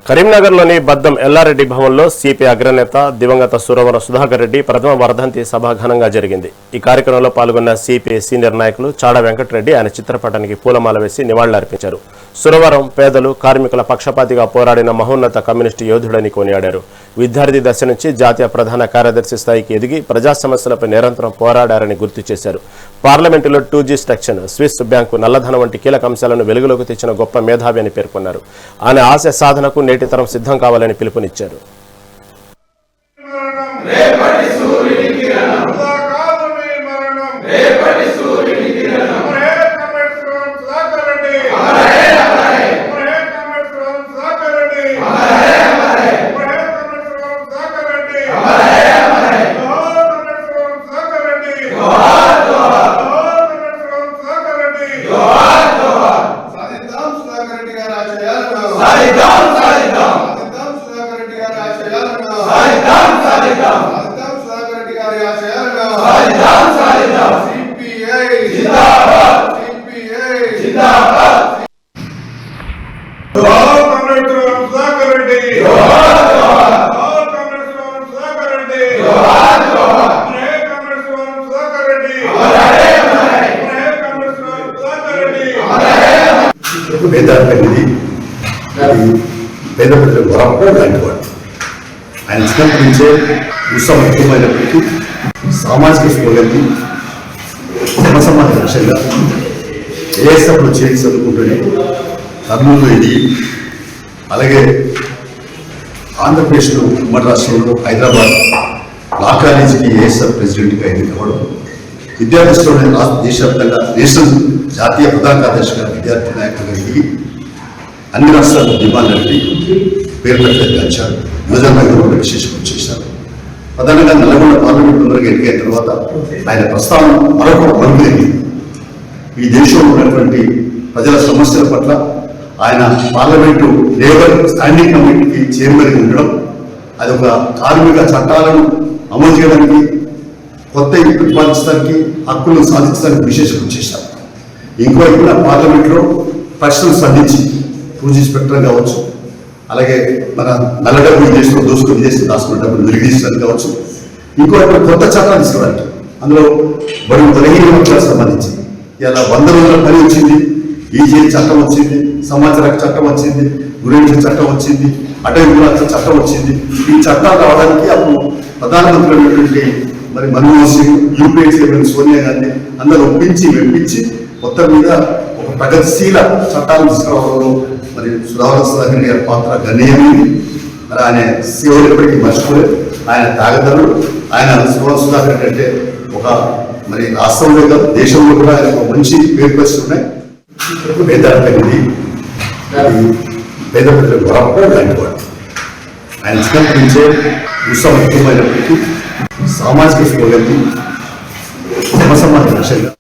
కరీంనగర్లోని బద్దం ఎల్లారెడ్డి భవన్లో సిపి అగ్రనేత దివంగత సురవరం సుధాకర్ రెడ్డి ప్రథమ వర్ధంతి సభ ఘనంగా జరిగింది. ఈ కార్యక్రమంలో పాల్గొన్న సిపి సీనియర్ నాయకులు చాడ వెంకటరెడ్డి ఆయన చిత్రపటానికి పూలమాల వేసి నివాళులర్పించారు. సురవరం పేదలు కార్మికుల పక్షపాతిగా పోరాడిన మహోన్నత కమ్యూనిస్టు యోధుడని కొనియాడారు. విద్యార్థి దశ నుంచి జాతీయ ప్రధాన కార్యదర్శి స్థాయికి ఎదిగి ప్రజా సమస్యలపై నిరంతరం పోరాడారని గుర్తు చేశారు. పార్లమెంటులో 2G స్ట్రక్చర్, స్విస్ బ్యాంకు, నల్లధనం వంటి కీలక అంశాలను వెలుగులోకి తెచ్చిన గొప్ప మేధావి అని పేర్కొన్నారు. ఆయన ఆశయ సాధనకు నేటి తరం సిద్ధం కావాలని పిలుపునిచ్చారు. పేదరికది పేద ప్రజల వరం లాంటి వాడు. ఆయన చిన్నప్పటి నుంచే ఉత్సవమైనప్పటికీ సామాజిక స్ఫూర్తి జనసమాజ లక్ష్యంగా ఏఎస్ఎఫ్లో చేసి చదువుకుంటూనే కర్నూలులో ఇది, అలాగే ఆంధ్రప్రదేశ్లో ఉమ్మడి రాష్ట్రంలో హైదరాబాద్ లా కాలేజీకి ఏఎస్ఎఫ్ ప్రెసిడెంట్గా ఎన్నికవ్వడం, విద్యార్థిలోనే దేశవ్యాప్తంగా నేషనల్ జాతీయ ప్రధాన కార్యదర్శిగా విద్యార్థి నాయకులుగా ఎదిగి అన్ని రాష్ట్రాల డిమాండ్ నడిపి పేరు పెట్టారు. యువజనంగా విశేషం చేశారు. ప్రధానంగా నల్గొండ పార్లమెంట్ మెంబర్గా ఎన్నికైన తర్వాత ఆయన ప్రస్తావన మరొక మరుగుదైంది. ఈ దేశంలో ఉన్నటువంటి ప్రజల సమస్యల పట్ల ఆయన పార్లమెంటు లేబర్ స్టాండింగ్ కమిటీకి చైర్మన్గా ఉండడం, అది ఒక కార్మిక చట్టాలను అమలు చేయడానికి, కొత్త ప్రతిపాదించడానికి, హక్కులను సాధించడానికి విశేష కృషి చేశారు. ఇంకోవైపున పార్లమెంట్లో ప్రశ్నలు స్పందించి 2G స్పెక్ట్రం కావచ్చు, అలాగే మన నల్ల డబ్బులు విదేశంలో దోసుకుని విదేశంలో దాచుకున్న డబ్బులు వెలిగించడానికి కావచ్చు, ఇంకోవైపు కొత్త చట్టాలు తీసుకోవడానికి, అందులో బడుగు బలహీన వర్గాలకు సంబంధించి ఇలా 100 రోజుల పని వచ్చింది, ఈజీ చట్టం వచ్చింది, సమాచార చట్టం వచ్చింది, గురించి చట్టం వచ్చింది, అటవీ గుణాల చట్టం వచ్చింది. ఈ చట్టాలు రావడానికి అప్పుడు ప్రధానమంత్రి అయినటువంటి మరి మన్మోహన్ సింగ్, యూపీఏ చైర్మన్ సోనియా గాంధీ అందరూ ఒప్పించి వెప్పించి మొత్తం మీద ఒక ప్రగతిశీల చట్టాలు తీసుకురావడంలో మరి సుధాకర్ సుధాకర్ గారి పాత్ర గణనీయమైంది. మరి ఆయన సేవలు ఎప్పటికీ మర్చిపోలేదు. ఆయన త్యాగధనుడు. ఆయన సుధాకర్ అంటే ఒక మరి రాష్ట్రంలో కాదు దేశంలో కూడా ఆయన ఒక మంచి పేరు పరిస్థితున్నాయి. పేదరికది పేద ప్రజల వరం లాంటి వాడు. ఆయన చిన్నప్పటి నుంచే ఉత్సవమైనప్పటికీ సామాజిక స్ఫూర్తి జనసమాజ లక్ష్యంగా